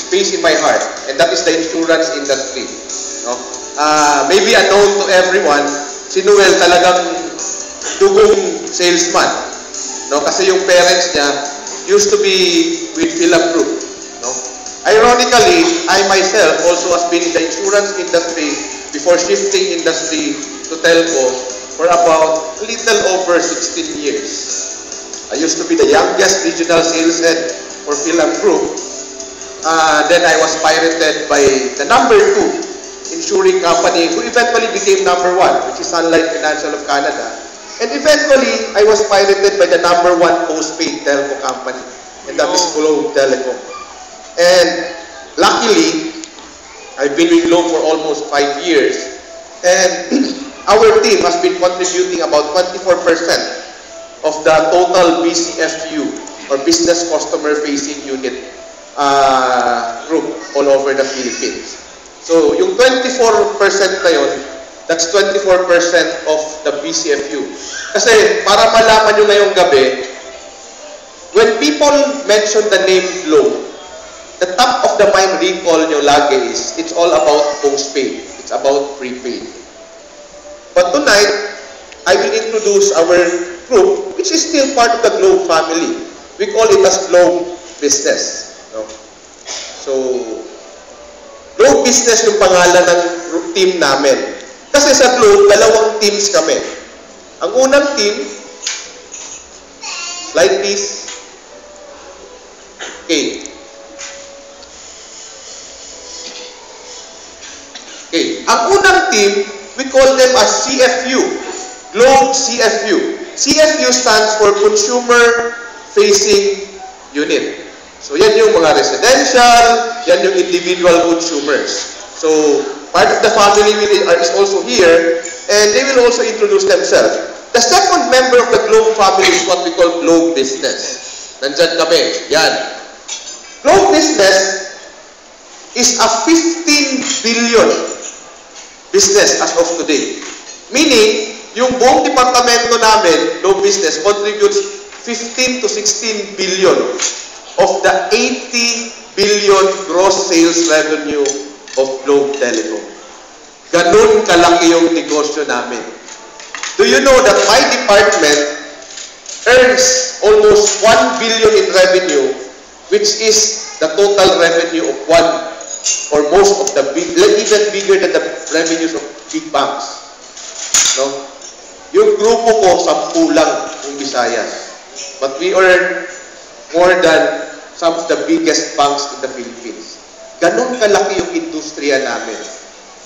space in my heart, and that is the insurance industry. No? Maybe unknown to everyone, si Noel talagang dugong salesman. No? Kasi yung parents niya used to be with Philip Group. No? Ironically, I myself also has been in the insurance industry before shifting industry to telco for about a little over 16 years. I used to be the youngest regional sales head for Philip Group. Then I was pirated by the number 2 insuring company who eventually became number 1, which is Sun Life Financial of Canada. And eventually, I was pirated by the number 1 postpaid telco company, and that is Globe Telecom. And luckily, I've been with Globe for almost 5 years, and our team has been contributing about 24% of the total BCFU, or Business Customer Facing Unit group all over the Philippines. So, yung 24% na yun, that's 24% of the BCFU. Kasi, para malaman nyo ngayong gabi, when people mention the name Globe, the top of the mind recall nyo lagi is, it's all about postpaid. It's about prepaid. But tonight, I will introduce our group, which is still part of the Globe family. We call it as Globe Business. No? So, Globe Business yung pangalan ng team namin. Kasi sa Globe, dalawang teams kami. Ang unang team, slide please. Okay. Okay. Ang unang team, we call them as CFU. Globe CFU. CFU stands for Consumer Facing Unit. So, yan yung mga residential, yan yung individual consumers. So, part of the family is also here, and they will also introduce themselves. The second member of the Globe family is what we call Globe Business. Nandyan kami. Yan. Globe Business is a 15 billion business as of today. Meaning, yung buong departamento namin, Globe Business, contributes 15 to 16 billion of the 80 billion gross sales revenue of Globe Telecom. Ganun kalaki yung negosyo namin. Do you know that my department earns almost 1 billion in revenue, which is the total revenue of one or most of the big, even bigger than the revenues of big banks. No? Yung grupo ko, 10 lang yung Visayas. But we earn more than some of the biggest banks in the Philippines. Ganun kalaki yung industriya namin.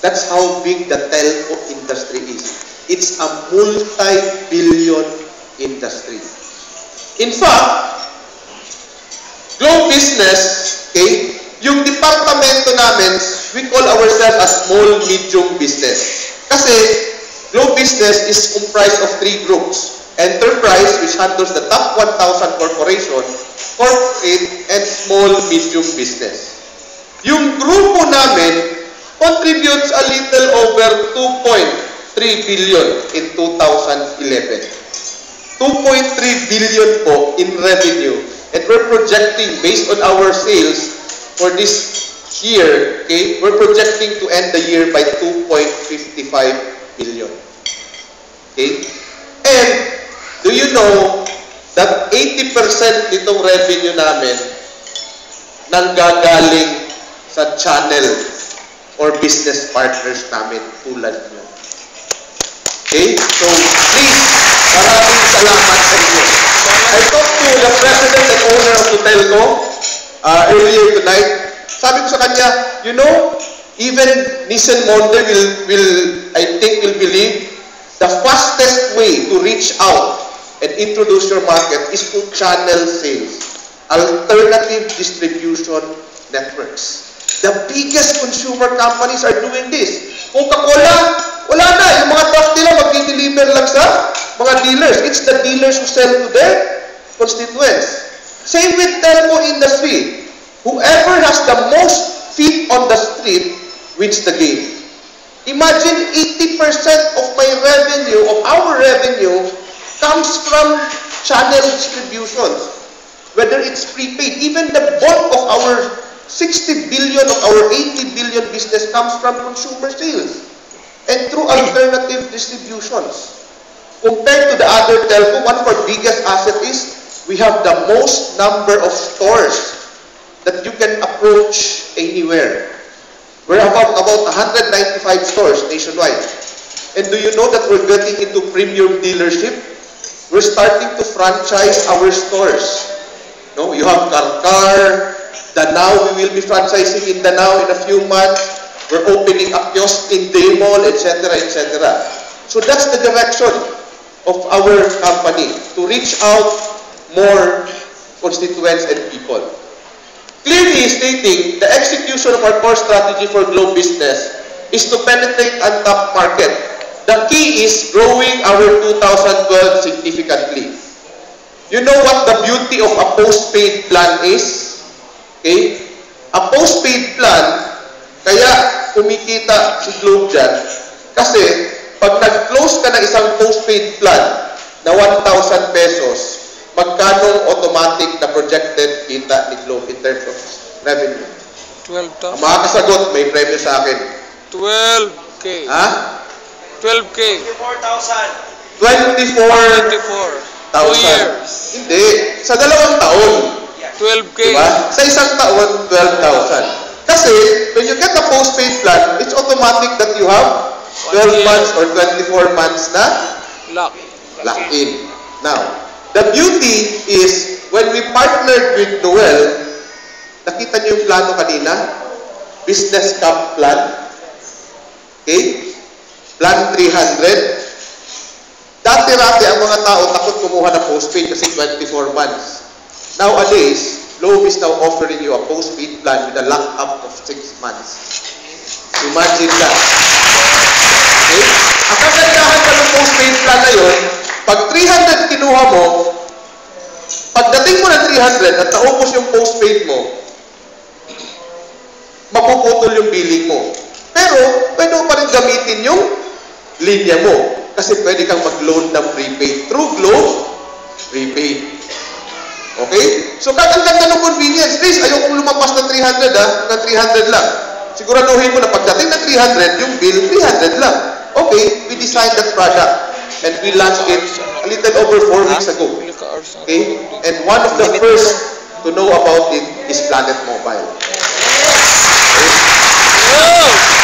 That's how big the telco industry is. It's a multi-billion industry. In fact, Globe Business, okay, yung departamento namin, we call ourselves as small-medium business. Kasi, Globe Business is comprised of 3 groups. Enterprise, which handles the top 1,000 corporation, corporate, and small-medium business. Yung grupo namin contributes a little over 2.3 billion in 2011. 2.3 billion po in revenue. And we're projecting, based on our sales for this year, okay, we're projecting to end the year by 2.55 billion. Okay? And, do you know that 80% nitong revenue namin nanggagaling sa channel or business partners namin tulad nyo. Okay? So, please, maraming salamat sa inyo. I talked to the president and owner of the telco earlier tonight. Sabi ko sa kanya, you know, even Nissan Monde I think will believe the fastest way to reach out and introduce your market is through channel sales, alternative distribution networks. The biggest consumer companies are doing this. Coca-Cola, wala na. Yung mga truck nila mag-deliver lang sa mga dealers. It's the dealers who sell to their constituents. Same with telco industry. Whoever has the most feet on the street wins the game. Imagine 80% of my revenue, of our revenue, comes from channel distributions. Whether it's prepaid, even the bulk of our 60 billion of our 80 billion business comes from consumer sales and through alternative distributions. Compared to the other telco, one of our biggest assets is we have the most number of stores that you can approach anywhere. We're about 195 stores nationwide. And do you know that we're getting into premium dealership? We're starting to franchise our stores. No, you have Karkar, Danao, we will be franchising in Danao in a few months. We're opening up kiosks in Daymall, etc., etc. So that's the direction of our company, to reach out more constituents and people. Clearly stating, the execution of our core strategy for Globe Business is to penetrate untapped market. The key is growing our 2012 significantly. You know what the beauty of a postpaid plan is? Okay? A postpaid plan, kaya kumikita si Globe dyan, kasi pag nag-close ka ng isang postpaid plan na 1,000 pesos, magkano automatic na projected kita ni Globe in terms of revenue? 12,000. Ang makakasagot, may premyo sa akin. 12K. Ha? 12K. 24,000. 2 years. Hindi. Sa 2 taon. 12K. Diba? Sa isang taon, 12,000. Kasi, when you get a postpaid plan, it's automatic that you have 12 months or 24 months na lock in. Now, the beauty is, when we partnered with Noel, nakita niyo yung plano kanina? Business Camp Plan. Okay? Plan 300. Dati-rati ang mga tao takot kumuha ng postpaid kasi 24 months. Nowadays, Globe is now offering you a postpaid plan with a lock-up of 6 months. Imagine that. Okay? Ang kagandahan pa ng postpaid plan na yun, pag 300 kinuha mo, pagdating mo ng 300 at naubos yung postpaid mo, mapuputol yung billing mo. Pero, pwede mo pa rin gamitin yung linya mo. Kasi pwede kang mag-load ng prepaid through Globe Prepaid. Okay? So, ang ganda ng convenience. Please, ayokong lumampas ng 300 ng 300 lang. Siguraduhin mo na pagdating ng 300, yung bill, 300 lang. Okay, we designed that product. And we launched it a little over 4 weeks ago. Okay? And one of the first to know about it is Planet Mobile.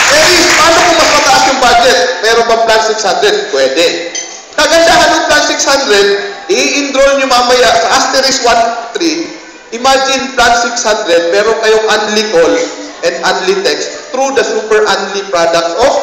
Okay? Paano kung mas mataas yung budget? Meron bang plan 600? Pwede. Kagandahan ng plan 600, i-enroll nyo mamaya sa asterisk 13. Imagine plan 600, meron kayong unli call and unli text through the super unli products of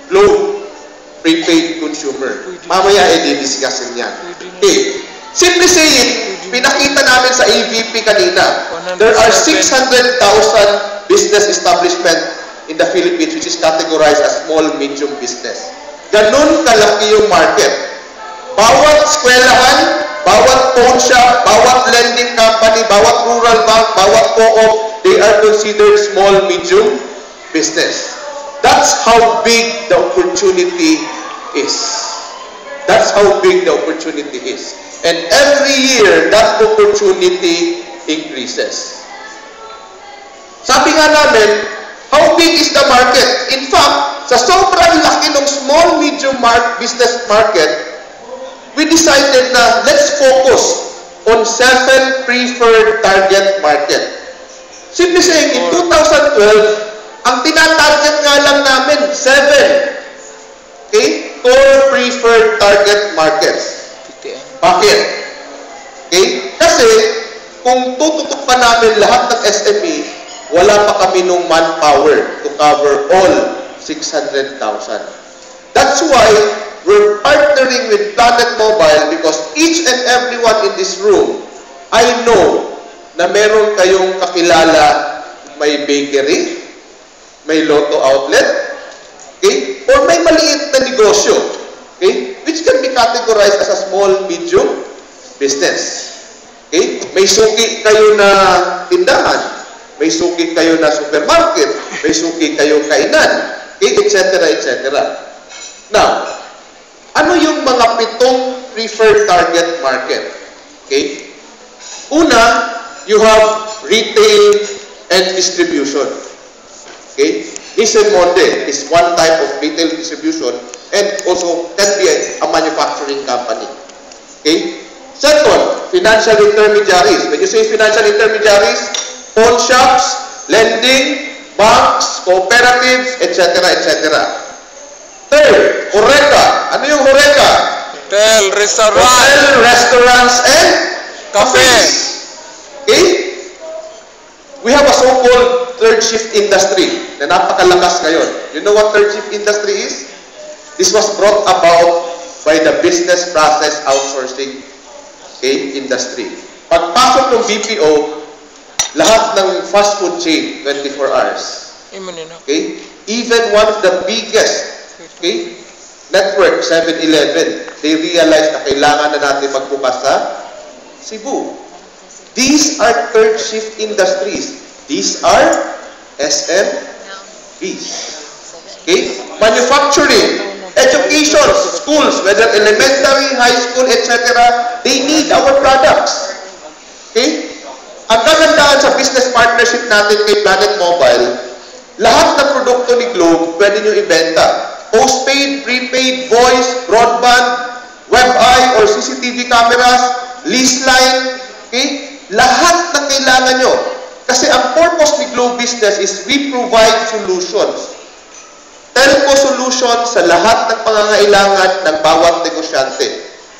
Globe Prepaid Consumer. Mamaya i-discussin yan. Okay. Simply saying, pinakita namin sa AVP kanina, there are 600,000 business establishment in the Philippines which is categorized as small, medium business. Ganun kalaki yung market. Bawat eskwelahan, bawat pawn shop, bawat lending company, bawat rural bank, bawat co-op, they are considered small, medium business. That's how big the opportunity is. That's how big the opportunity is. And every year, that opportunity increases. Sabi nga namin, how big is the market? In fact, sa sobrang laki ng small, medium business market, we decided na let's focus on 7 preferred target market. Simply saying, in 2012, ang tinatarget nga lang namin, 7. Okay? 4 preferred target markets. Bakit? Okay? Kasi, kung tututok pa namin lahat ng SME, wala pa kami nung manpower to cover all 600,000. That's why we're partnering with Planet Mobile because each and everyone in this room, I know na meron kayong kakilala, may bakery, may lotto outlet, okay? Or may maliit na negosyo, okay? Which can be categorized as a small, medium business. Okay? May suki kayo na tindahan, may suki kayo na supermarket, may suki kayo kainan, okay? Etc. etc. Now, ano yung mga 7 preferred target market? Okay? Una, you have retail and distribution. Okay? Nissan Monde is one type of retail distribution and also can be a manufacturing company. Okay? Second, financial intermediaries. When you say financial intermediaries, pawn shops, lending, banks, cooperatives, etc., etc. Third, Horeca. Ano yung Horeca? Hotel, restaurant, Hotel, restaurants, and cafe. cafes. Okay? We have a so-called third shift industry na napakalakas ngayon. You know what third shift industry is? This was brought about by the business process outsourcing industry. Pagpasok ng BPO, lahat ng fast food chain, 24 hours. Okay? Even one of the biggest network, 7-Eleven, they realized na kailangan na natin magbukas sa Cebu. These are third shift industries. These are SMBs. Okay? Manufacturing, education, schools, whether elementary, high school, etc., they need our products. Okay? Ang kagandahan sa business partnership natin kay Planet Mobile, lahat ng produkto ni Globe pwede nyo ibenta. Postpaid, prepaid, voice, broadband, web-eye or CCTV cameras, lease line, okay? Lahat ng kailangan nyo. Kasi ang purpose ni Globe Business is we provide solutions. Telco solution sa lahat ng pangangailangan ng bawat negosyante.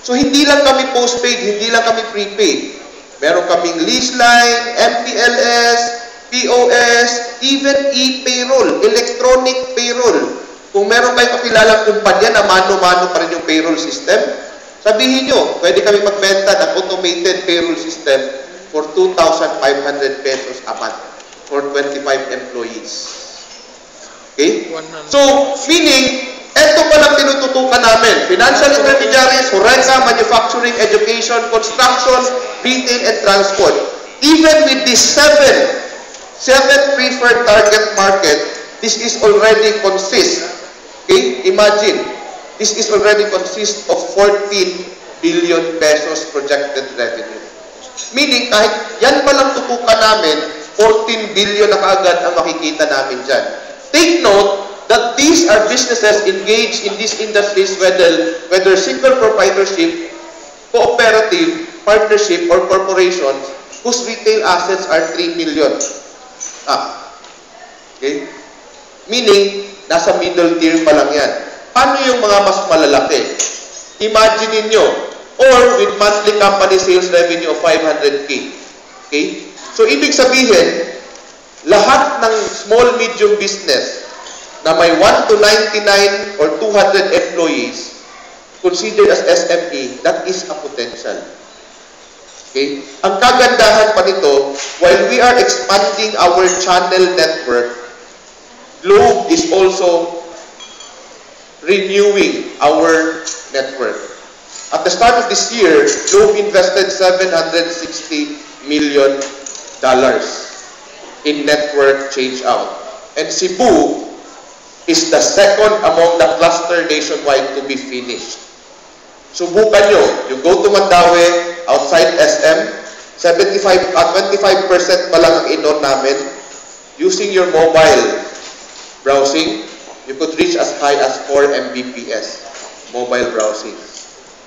So, hindi lang kami postpaid, hindi lang kami prepaid. Meron kaming lease line, MPLS, POS, even e-payroll, electronic payroll. Kung meron kayong kakilalang kumpanya na mano-mano pa rin yung payroll system, sabihin nyo, pwede kami magbenta ng automated payroll system for 2,500 pesos a month for 25 employees. Okay? So, meaning, eto palang tinututukan namin. Financial intermediaries, Horeca, manufacturing, education, construction, retail, and transport. Even with these seven preferred target market, this is already consist. Okay? Imagine, this is already consist of 14 billion pesos projected revenue. Meaning, kahit yan palang tutukan namin, 14 billion na kaagad ang makikita namin dyan. Take note that these are businesses engaged in these industries, whether single proprietorship, cooperative, partnership, or corporations, whose retail assets are 3 million. Okay? Meaning, nasa middle tier pa lang yan. Paano yung mga mas malalaki? Imagine ninyo, or with monthly company sales revenue of 500K. Okay? So, ibig sabihin, lahat ng small, medium business na may 1 to 99 or 200 employees considered as SME, that is a potential. Okay? Ang kagandahan pa nito, while we are expanding our channel network, Globe is also renewing our network. At the start of this year, Globe invested $760 million in network change-out. And Cebu is the second among the cluster nationwide to be finished. Subukan nyo, you go to Mandaue, outside SM, 25% pa lang ang in-on namin. Using your mobile browsing, you could reach as high as 4 Mbps mobile browsing.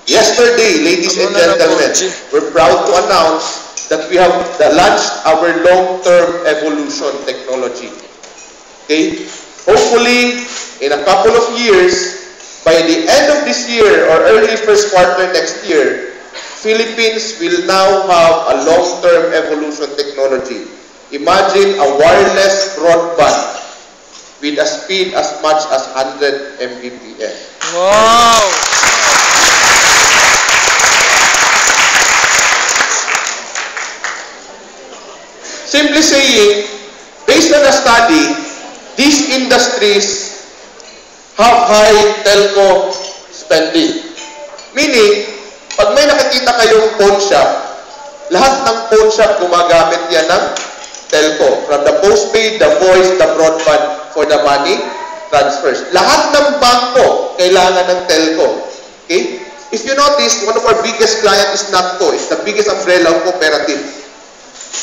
Yesterday, ladies and gentlemen, we're proud to announce that we have launched our long-term evolution technology. Okay? Hopefully, in a couple of years, by the end of this year or early first quarter next year, Philippines will now have a long-term evolution technology. Imagine a wireless broadband with a speed as much as 100 Mbps. Wow! Simply saying, based on a study, these industries have high telco spending. Meaning, pag may nakikita kayong phone shop, lahat ng phone shop gumagamit yan ng telco. From the postpaid, the voice, the broadband for the money transfers. Lahat ng bangko kailangan ng telco. Okay? If you notice, one of our biggest clients is NATCO. It's the biggest umbrella of cooperative.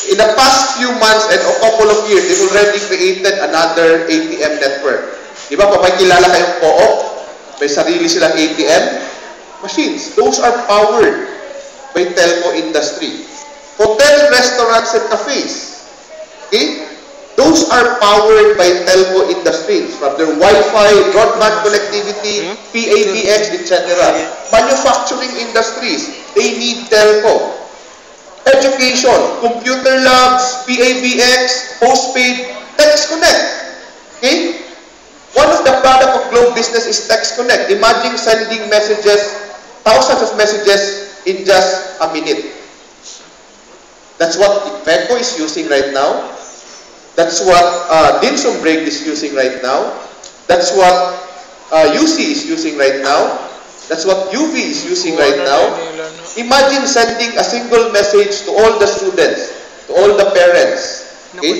In the past few months and a couple of years, they've already created another ATM network. Di ba, kung may kilala kayong co-op, may sarili silang ATM machines. Those are powered by telco industry. Hotel, restaurants, and cafes. Okay? Those are powered by telco industries, from their Wi-Fi, broadband connectivity, PABX, etc. Manufacturing industries, they need telco. Education, computer labs, PABX, postpaid, Text Connect. Okay? One of the product of Globe Business is Text Connect. Imagine sending messages, thousands of messages in just a minute. That's what Meco is using right now. That's what Dinsum Break is using right now. That's what UC is using right now. That's what UV is using right now. Imagine sending a single message to all the students, to all the parents. Okay?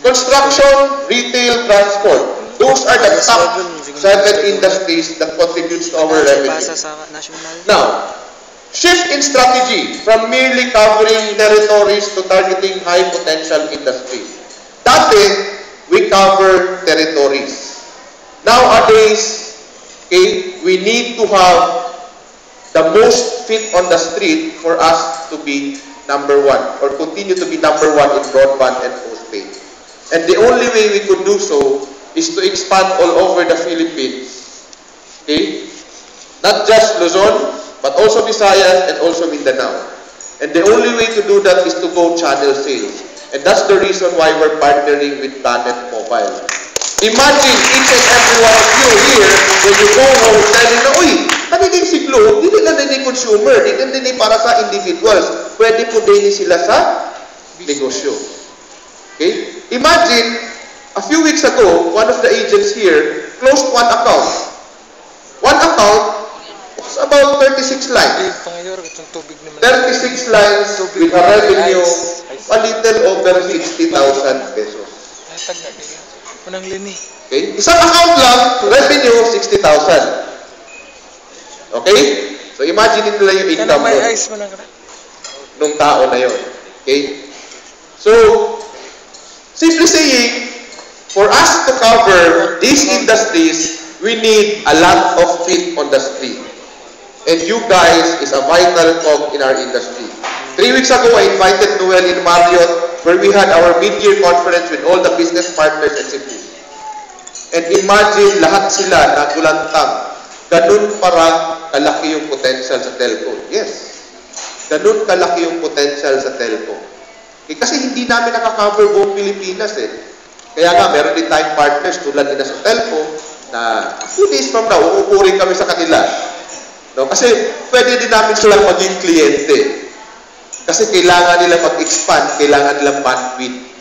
Construction, retail, transport. Those are the top 7 industries that contributes to our revenue. Now, shift in strategy from merely covering territories to targeting high potential industries. Dati, we cover territories. Nowadays, okay, we need to have the most feet on the street for us to be number 1 or continue to be number 1 in broadband and postpaid. And the only way we could do so is to expand all over the Philippines. Okay? Not just Luzon, but also Visayas and also Mindanao. And the only way to do that is to go channel sales. And that's the reason why we're partnering with Planet Mobile. Imagine each and every one of you here, when you go home, telling na, uy, kaninin si Globe, hindi lang din consumer, hindi din para sa individuals. Pwede po din sila sa negosyo. Okay? Imagine, a few weeks ago, one of the agents here closed one account. One account was about 36 lines. 36 lines with a revenue a little over 60,000 pesos. Okay? Isang account lang, revenue 60,000. Okay? So imagine nila yung income nung tao na yun. Okay? So, simply saying, for us to cover these industries, we need a lot of feet on the street. And you guys is a vital cog in our industry. 3 weeks ago, I invited Noel in Marriott, where we had our mid-year conference with all the business partners at Cebu. And imagine, lahat sila nagulantang. Ganun para kalaki yung potential sa telco. Yes. Ganun kalaki yung potential sa telco. Kasi hindi namin nakaka-cover buong Pilipinas eh. Kaya nga, meron din tayong partners tulad nila sa telco na a few days from now, uupurin kami sa kanila. No? Kasi pwede din namin silang maging kliyente. Kasi kailangan nila mag-expand, kailangan nilang bandwidth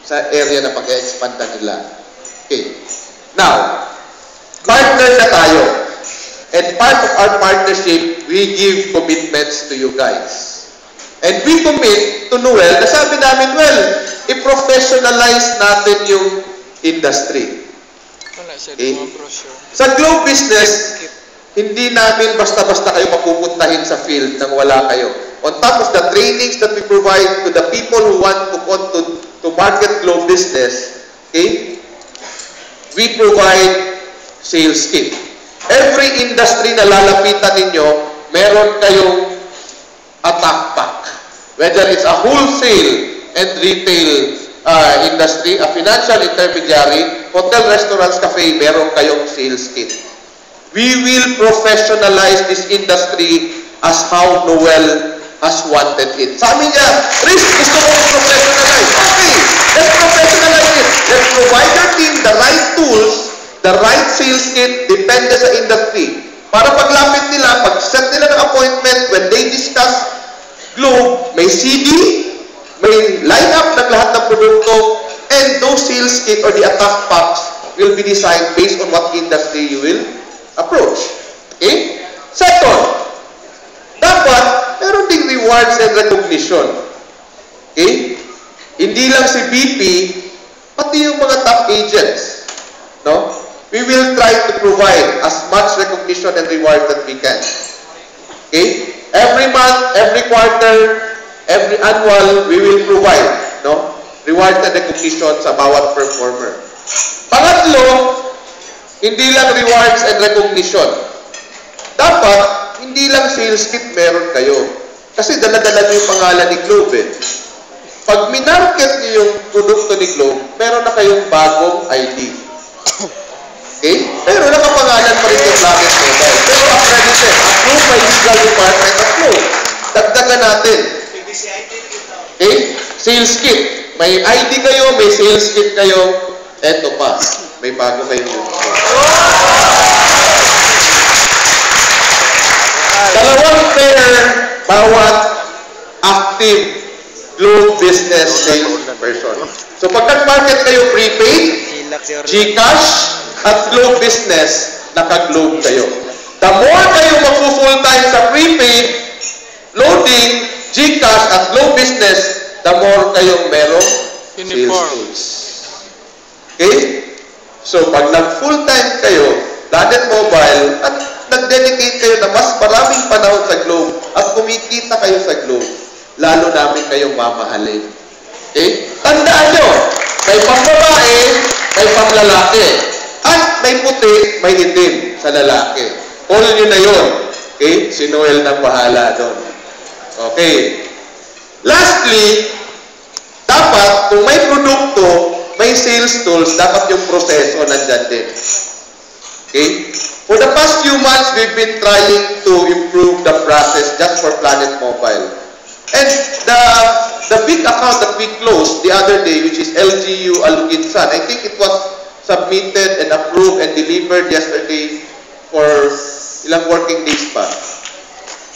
sa area na pag-expand nila. Okay. Now, partner na tayo. And part of our partnership, we give commitments to you guys. And we commit to Noel, na sabi namin, well, i-professionalize natin yung industry. Okay? Sa Globe Business, hindi namin basta-basta kayo mapupuntahin sa field nang wala kayo. On top of the trainings that we provide to the people who want to market Globe Business, okay, we provide sales kit. Every industry na lalapitan ninyo, meron kayong attack pack. Whether it's a wholesale and retail industry, a financial intermediary, hotel, restaurants, cafe, meron kayong sales kit. We will professionalize this industry as how Noel has wanted it. Sabi niya, Riz, gusto mo i-professionalize. Okay, let's professionalize it. Let's provide your team the right tools, the right sales kit, depende sa industry. Para paglapit nila, pag-set nila ng appointment, when they discuss Globe, may CD, may line-up ng lahat ng produkto, and those sales kit or the attack packs will be designed based on what industry you will approach. Okay? Second, dapat meron ding rewards and recognition. Okay? Hindi lang si BP, pati yung mga top agents. No? We will try to provide as much recognition and reward that we can. Okay? Every month, every quarter, every annual, we will provide, no, reward and recognition sa bawat performer. Pangatlo, hindi lang rewards and recognition. Dapat, hindi lang sales kit meron kayo. Kasi dala-dala niyo yung pangalan ni Globe eh. Pag minarket niyo yung produkto ni Globe, meron na kayong bagong ID. Okay? Pero nakapangalan pa rin yung Planet Mobile. Pero accredited, approved by legal department of Globe. Dagdagan natin. Okay? Sales kit. May ID kayo, may sales kit kayo. Eto pa. May bago kayong yun. Dalawang pair bawat active Globe business sales person. So pag nag-market kayo prepaid, GCash, at Globe business, naka-Globe kayo. The more kayo mag-full time sa prepaid, loading, GCash, at Globe business, the more kayong merong sales tools. Okay? So pag nag-full time kayo, Planet Mobile, at nag-dedicate kayo na mas maraming panahon sa Globe, at kumikita kayo sa Globe, lalo namin kayong mamahalin. Okay? Tandaan nyo, may pambabae, may pamlalaki. At may puti, may itim sa lalaki. All nyo na yun. Okay? Si Noel na bahala doon. Okay. Lastly, dapat, kung may produkto, may sales tools, dapat yung proseso nandyan din. Okay? For the past few months, we've been trying to improve the process just for Planet Mobile. And the big account that we closed the other day, which is LGU Alukinsan, I think it was submitted and approved and delivered yesterday for ilang working days pa.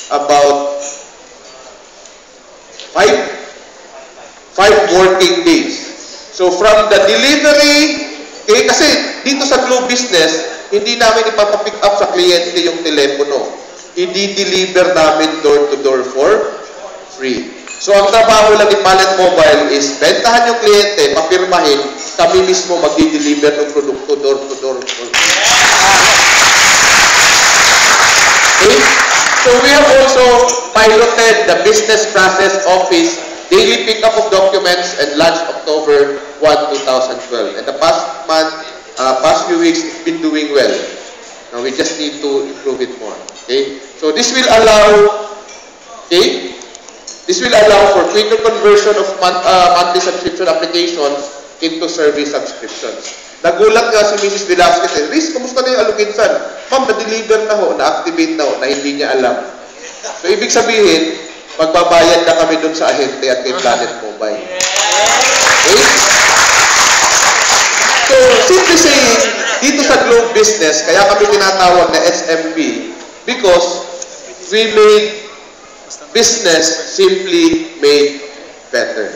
About 5 working days. So from the delivery, okay, kasi dito sa Globe Business, hindi namin ipapapick up sa kliyente yung telepono. I-deliver namin door-to-door for free. So, ang trabaho lang ni Planet Mobile is bentahan yung kliyente, papirmahin, kami mismo mag-deliver ng produkto door-to-door. Okay? So, we have also piloted the Business Process Office daily pick-up of documents and launched October 1, 2012. And the past few weeks, it's been doing well. Now, we just need to improve it more. Okay? So, this will allow, okay? This will allow for quicker conversion of monthly subscription applications into service subscriptions. Nagulat nga si Mrs. Velasquez, Riz, kumusta na yung Alukinsan? Ma'am, na-deliver na ho, na-activate na ho, na hindi niya alam. So, ibig sabihin, magbabayad na kami dun sa ahente at kay Planet Mobile. Okay? So, simply saying, dito sa Globe Business, kaya kami tinatawag na SMP because we made business simply made better.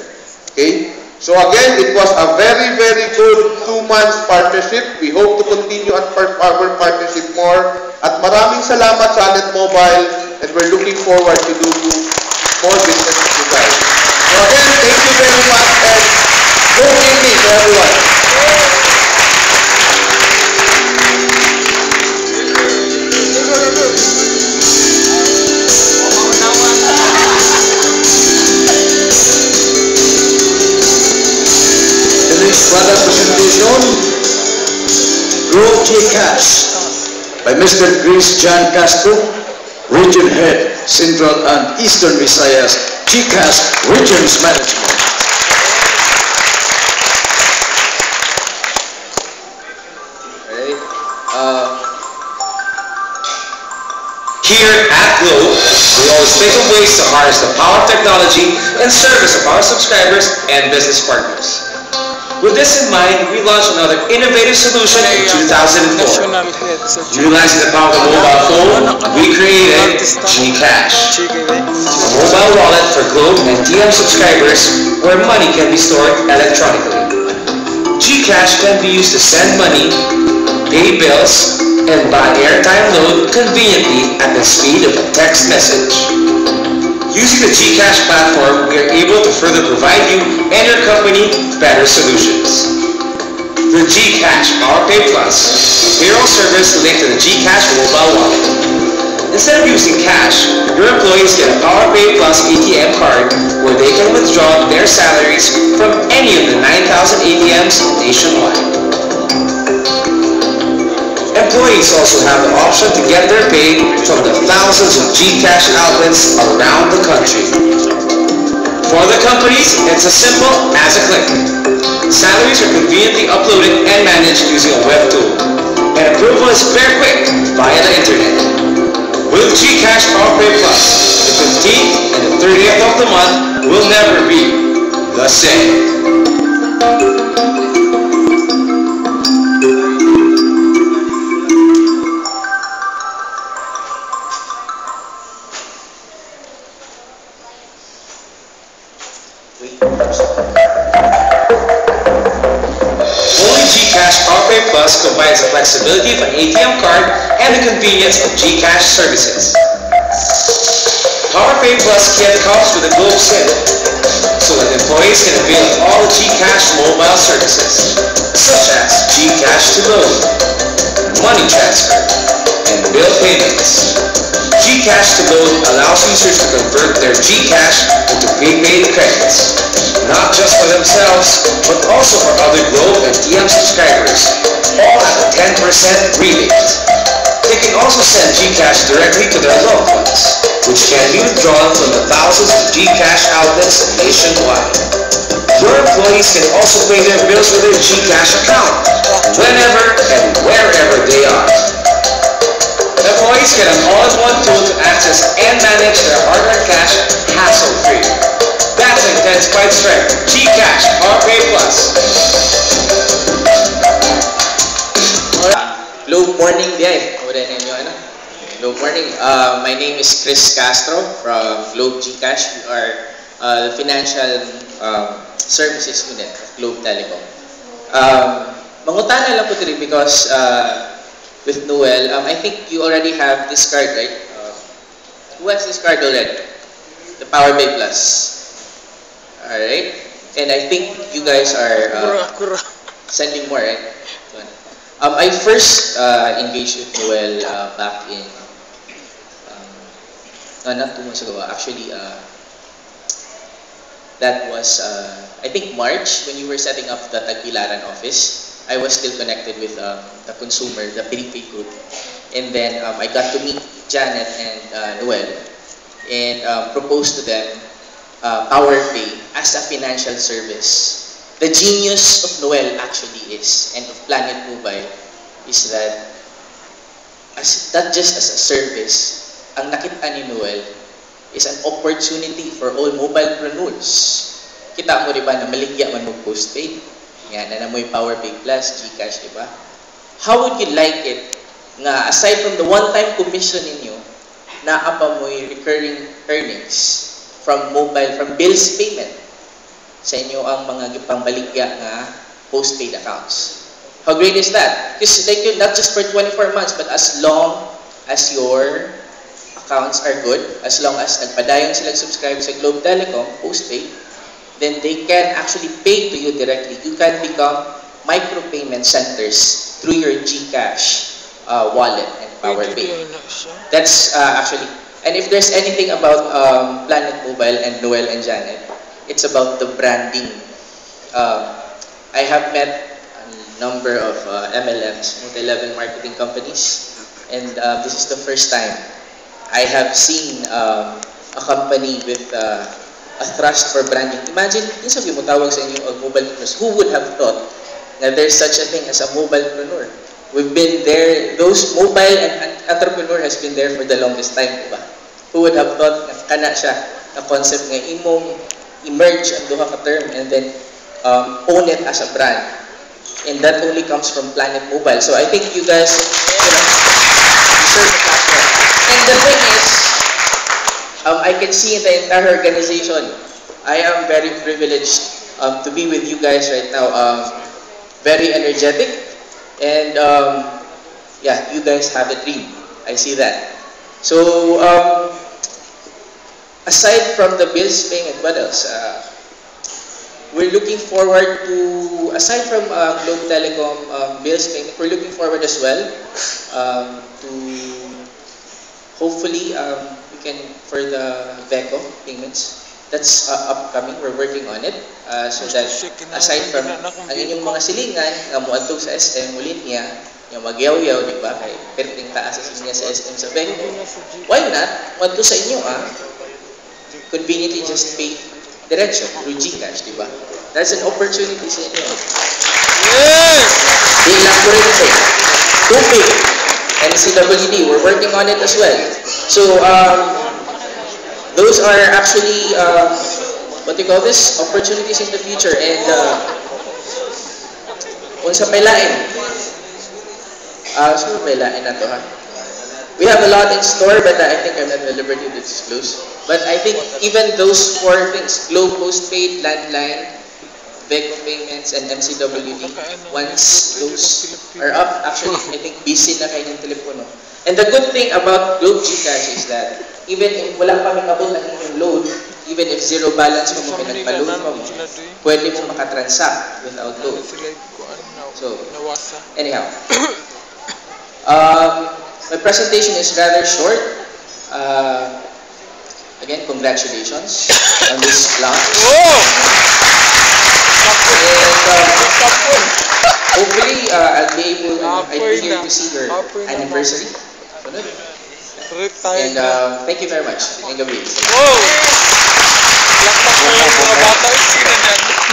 Okay? So again, it was a very, very good 2 months partnership. We hope to continue our partnership more. At maraming salamat sa Planet Mobile and we're looking forward to do more business with you guys. So again, thank you very much and good evening to everyone. Product presentation, Globe GCash by Mr. Chris John Castro, Region Head, Central and Eastern Visayas, GCash Regions Management. Okay. Here at Globe, we always think of ways to harness the power of technology in service of our subscribers and business partners. With this in mind, we launched another innovative solution in 2004. Utilizing the power of the mobile phone, we created GCash, a mobile wallet for Globe and DM subscribers where money can be stored electronically. GCash can be used to send money, pay bills, and buy airtime load conveniently at the speed of a text message. Using the GCash platform, we are able to further provide you and your company better solutions. The GCash PowerPay Plus, a payroll service linked to the GCash mobile wallet. Instead of using cash, your employees get a PowerPay Plus ATM card where they can withdraw their salaries from any of the 9,000 ATMs nationwide. Employees also have the option to get their pay from the thousands of GCash outlets around the country. For the companies, it's as simple as a click. Salaries are conveniently uploaded and managed using a web tool, and approval is very quick via the internet. With GCash PowerPay Plus, the 15th and the 30th of the month will never be the same. Only GCash PowerPay Plus combines the flexibility of an ATM card and the convenience of GCash services. PowerPay Plus kit comes with a Globe SIM, so that employees can avail of all the GCash mobile services, such as GCash to load, money transfer, and bill payments. GCash to load allows users to convert their GCash into prepaid credits, not just for themselves, but also for other Globe and TM subscribers, all at a 10% rebate. They can also send GCash directly to their loved ones, which can be withdrawn from the thousands of GCash outlets nationwide. Your employees can also pay their bills with their GCash account, whenever and wherever they are. Employees get an all-in-one tool to access and manage their hard-earned cash hassle-free. That's intensified strength. GCash PowerPay Plus. Globe morning, Day. Globe morning. My name is Chris Castro from Globe GCash. We are the financial services unit of Globe Telecom. Mangutana lang po dito because with Noel, I think you already have this card, right? Who has this card already? The PowerPay Plus. Alright? And I think you guys are sending more, right? I first engaged with Noel back in not 2 months ago. Actually, that was I think March when you were setting up the Tagbilaran office. I was still connected with the consumer, the prepaid group, and then I got to meet Janet and Noel and proposed to them PowerPay as a financial service. The genius of Noel actually is, and of Planet Mobile, is that not just as a service, ang nakita ni Noel is an opportunity for all mobilepreneurs. Kita mo diba na maligya man mo postpaid? Yan, na mo yung PowerPay Plus, GCash, diba? How would you like it nga aside from the one-time commission ninyo, naapa mo yung recurring earnings from bills payment sa inyo ang mga gipangbaligya nga postpaid accounts? How great is that? Because like yun, not just for 24 months, but as long as your accounts are good, as long as nagpadayon silang subscribe sa Globe Telecom postpaid, then they can actually pay to you directly. You can become micropayment centers through your GCash wallet and PowerPay. That's actually, and if there's anything about Planet Mobile and Noel and Janet, it's about the branding. I have met a number of MLMs, multi-level marketing companies, and this is the first time I have seen a company with a thrust for branding. Imagine, minsan yung matawag sa inyo of mobilepreneurs. Who would have thought that there's such a thing as a mobilepreneur? We've been there, those mobile and entrepreneur has been there for the longest time, diba? Who would have thought na kana siya, na concept nga imong emerge ang duha ka term and then own it as a brand. And that only comes from Planet Mobile. So I think you guys, deserve the platform. And the thing is, I can see in the entire organization, I am very privileged to be with you guys right now. Very energetic, and yeah, you guys have a dream. I see that. So, aside from the bills payment, what else? We're looking forward to, aside from Globe Telecom bills payment, we're looking forward as well to hopefully, we can, for the VECO payments, that's upcoming. We're working on it. So that aside from ang inyong mga silingan, nga muadtog sa SM, ulit niya, yung magyaw-yaw, di ba? Kay perting taas niya sa SM sa VECO. Why not? Muadto sa inyo, conveniently just pay diretso through GCash, di ba? That's an opportunity sa inyo. Yes! Di lang po rin ito. Tupig. MCWD, we're working on it as well. So, those are actually, what do you call this? Opportunities in the future. And, unsa may lain? So may lain na to, ha? We have a lot in store, but I think I'm not at liberty to disclose. But I think even those 4 things, Globe Postpaid, Landline, VECO payments, and MCWD, once those are up, actually, I think busy na kayo ng telepono. And the good thing about Globe GCash is that even if wala pa may abot ang inyong load, even if zero balance mo pinagpa-load mo, pwede mo makatransact without load. So, anyhow. My presentation is rather short. Again, congratulations on this launch. And hopefully, I'll be here to see your anniversary. And thank you very much. Thank you.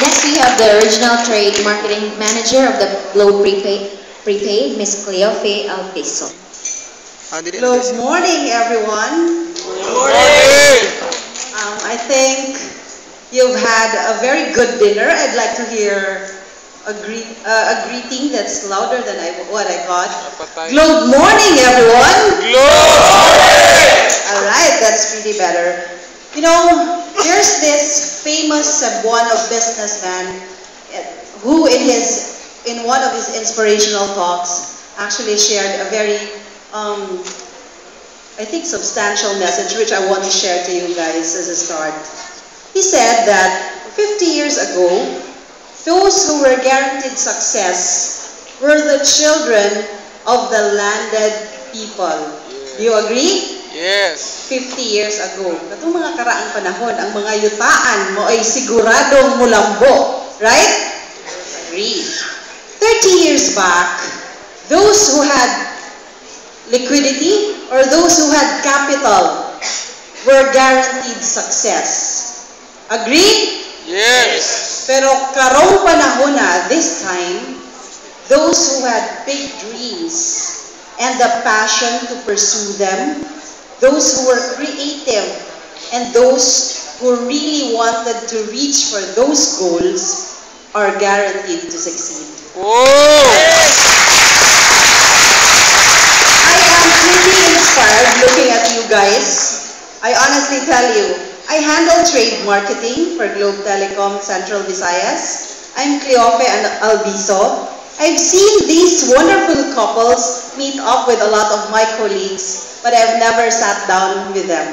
Next, we have the Regional Trade Marketing Manager of the Globe Prepaid, Ms. Cleo Faye Alpiso. Good morning, everyone. Good morning! I think you've had a very good dinner. I'd like to hear a greeting that's louder than what I got. Good morning, everyone. All right, that's pretty better. You know, there's this famous Cebuano businessman who, in one of his inspirational talks, actually shared a very I think substantial message which I want to share to you guys as a start. He said that 50 years ago, those who were guaranteed success were the children of the landed people. Do you agree? Yes. 50 years ago. Katong mga karaang panahon, ang mga yutaan mo ay siguradong mulambo. Right? Agree. 30 years back, those who had liquidity or those who had capital were guaranteed success. Agree? Yes. Pero karong panahon na, this time, those who had big dreams and the passion to pursue them, those who were creative, and those who really wanted to reach for those goals are guaranteed to succeed. Really inspired looking at you guys. I honestly tell you, I handle trade marketing for Globe Telecom Central Visayas. I'm Cleofe and Albiso. I've seen these wonderful couples meet up with a lot of my colleagues, but I've never sat down with them.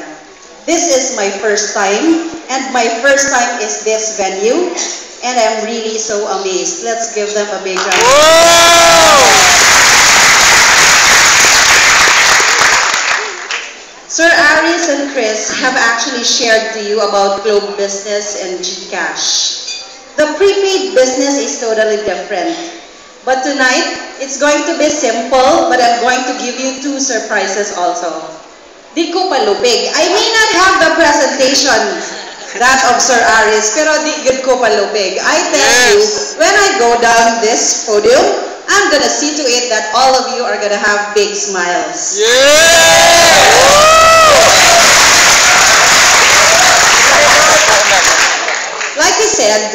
This is my first time, and my first time is this venue, and I'm really so amazed. Let's give them a big round of applause. Sir Aris and Chris have actually shared to you about Globe Business and GCash. The prepaid business is totally different. But tonight, it's going to be simple, but I'm going to give you 2 surprises also. Di ko palupig. I may not have the presentation that of Sir Aris, pero di good ko palupig. I tell you, when I go down this podium, I'm gonna see to it that all of you are gonna have big smiles. Like I said,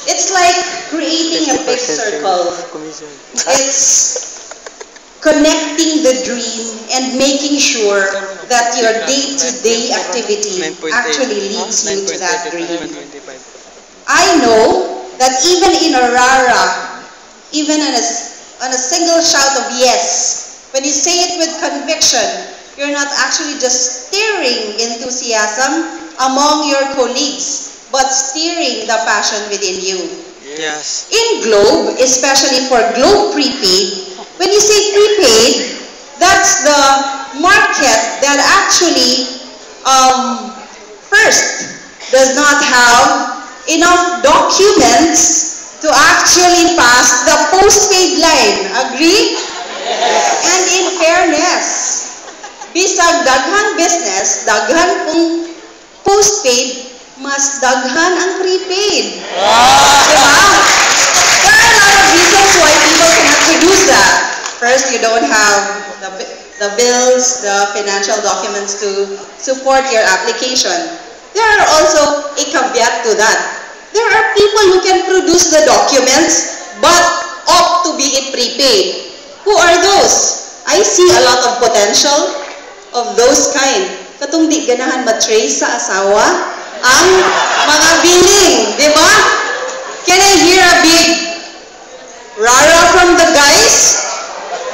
it's like creating a big circle. It's connecting the dream and making sure that your day-to-day activity actually leads you to that dream. I know that even in Aurora, even on a single shout of yes, when you say it with conviction, you're not actually just stirring enthusiasm among your colleagues, but stirring the passion within you. Yes. In Globe, especially for Globe Prepaid, when you say prepaid, that's the market that actually, first, does not have enough documents to actually pass the postpaid line. Agree? And in fairness, bisag daghang business, daghan kung postpaid, mas daghan ang prepaid. Diba? There are a lot of reasons why people cannot produce that. First, you don't have the bills, the financial documents to support your application. There are also a caveat to that. There are people who can produce the documents but opt to be in prepaid. Who are those? I see a lot of potential of those kind. Katong di ganahan matrace sa asawa ang mga billing, di ba? Can I hear a big rara from the guys?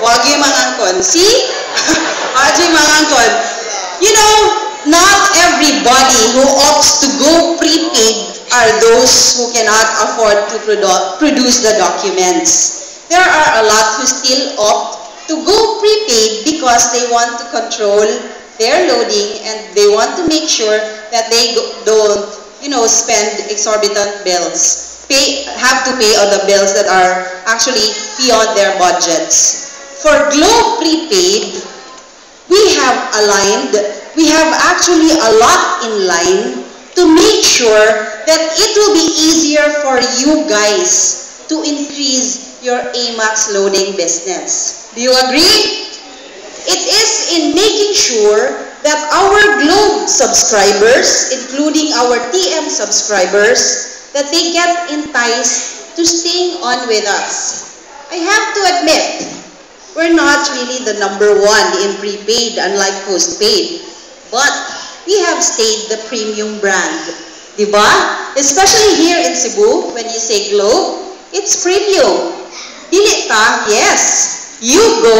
Wagi mangangkon. See? Wagi mangangkon. You know, not everybody who opts to go prepaid are those who cannot afford to produce the documents. There are a lot who still opt to go prepaid because they want to control their loading and they want to make sure that they don't, spend exorbitant bills. Have to pay on the bills that are actually beyond their budgets. For Globe Prepaid, we have actually a lot in line to make sure that it will be easier for you guys to increase your AMAX loading business. Do you agree? It is in making sure that our Globe subscribers, including our TM subscribers, that they get enticed to staying on with us. I have to admit, we're not really the #1 in prepaid, unlike postpaid. But we have stayed the premium brand. Diba? Especially here in Cebu, when you say Globe, it's premium. Dili ta, yes, you go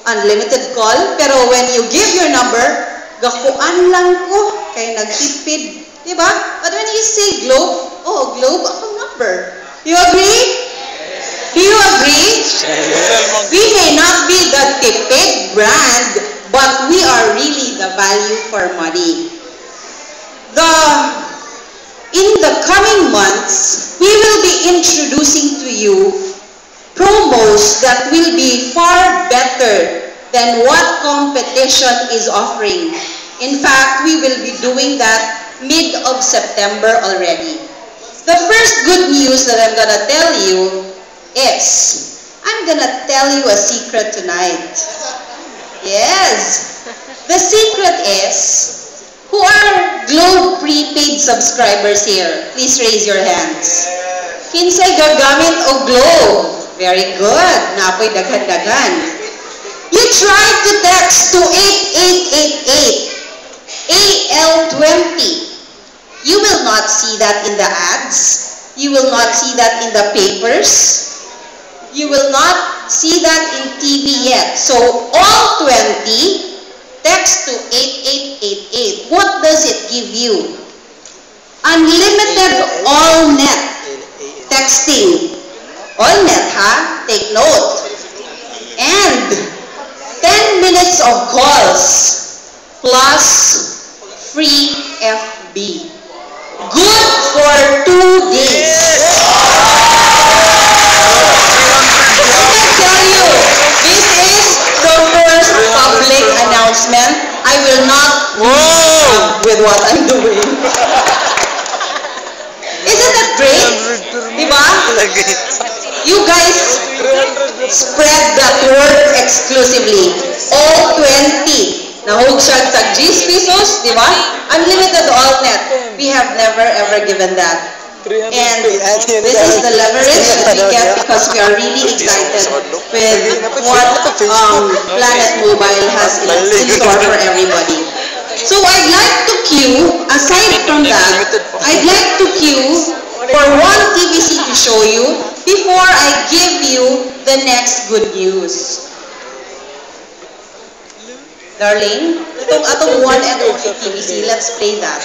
unlimited call, pero when you give your number, gakuan lang ko, kay nagtipid. Diba? But when you say Globe, oh, Globe, akong number. You agree? Do you agree? We may not be the tipid brand, but we are really the value for money. In the coming months, we will be introducing to you promos that will be far better than what competition is offering. In fact, we will be doing that mid of September already. The first good news that I'm gonna tell you is, I'm gonna tell you a secret tonight. Yes. The secret is, who are Globe prepaid subscribers here? Please raise your hands. Kinsay gagamit o Globe? Very good. Napoy daghan-daghan. You try to text to 8888 AL20. You will not see that in the ads. You will not see that in the papers. You will not see that in TV yet. So all 20, text to 8888. What does it give you? Unlimited all-net texting. All-net, ha? Take note. And 10 minutes of calls plus free FB. Good for 2 days. Let me tell you, this is the first public announcement. I will not with what I'm doing. Isn't that great? Diba? You guys spread that word exclusively. All 20. Nahog siya tag 10 pesos, di ba? Unlimited all-net. We have never ever given that. And this is the leverage that we get because we are really excited with what Planet Mobile has in store for everybody. So I'd like to queue, aside from that, I'd like to queue for one TVC to show you before I give you the next good news. Darling, itong atong one and only TVC, let's play that.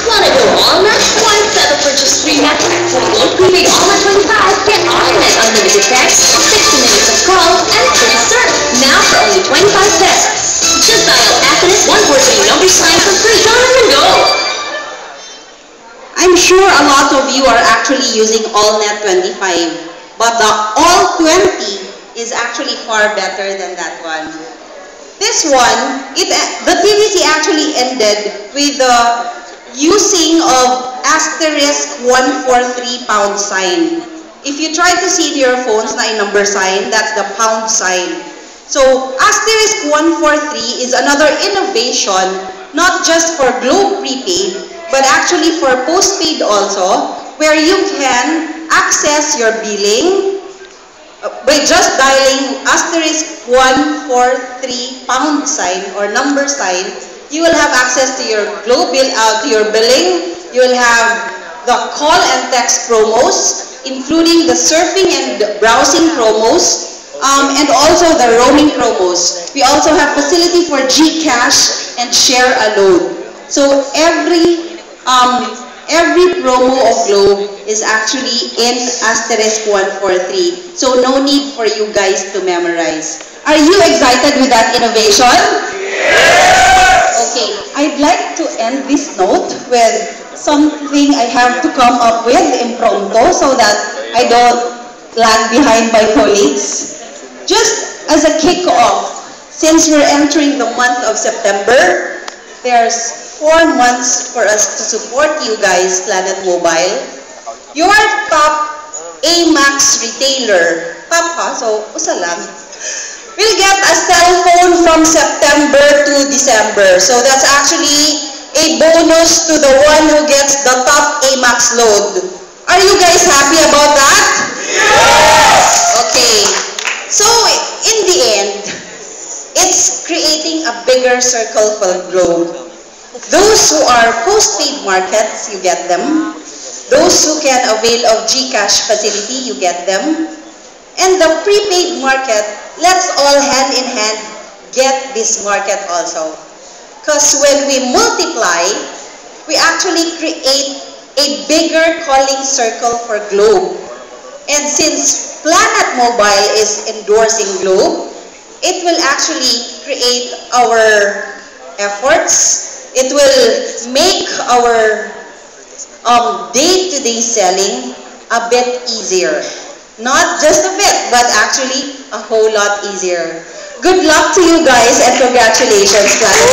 Wanna go all-night? Why settle for just 3 nights? For Globe Prepaid All-Night 25, get all-night unlimited text, 60 minutes of calls, and free surf. Now for sure a lot of you are actually using AllNet 25, but the All 20 is actually far better than that one. This one, the TVC actually ended with the using of asterisk 143 pound sign. If you try to see in your phones na number sign, that's the pound sign. So asterisk 143 is another innovation, not just for Globe Prepaid, but actually for postpaid also, where you can access your billing by just dialing asterisk 143 pound sign or number sign. You will have access to your Globe bill, to your billing. You will have the call and text promos, including the surfing and browsing promos, and also the roaming promos. We also have facility for GCash and share a load. So every promo of Globe is actually in asterisk 143. So no need for you guys to memorize. Are you excited with that innovation? Okay, I'd like to end this note with something I have to come up with impromptu so that I don't lag behind my colleagues. Just as a kick-off, since we're entering the month of September, there's 4 months for us to support you guys, Planet Mobile. Your top AMAX retailer, top ha, so usa lang, will get a cell phone from September to December. So that's actually a bonus to the one who gets the top AMAX load. Are you guys happy about that? Yes! Okay. So in the end, it's creating a bigger circle for Globe. Those who are postpaid markets, you get them. Those who can avail of GCash facility, you get them. And the prepaid market, let's all hand in hand get this market also. Because when we multiply, we actually create a bigger calling circle for Globe. And since Planet Mobile is endorsing Globe, it will actually create our efforts. It will make our day-to-day selling a bit easier. Not just a bit, but actually a whole lot easier. Good luck to you guys and congratulations, Planet.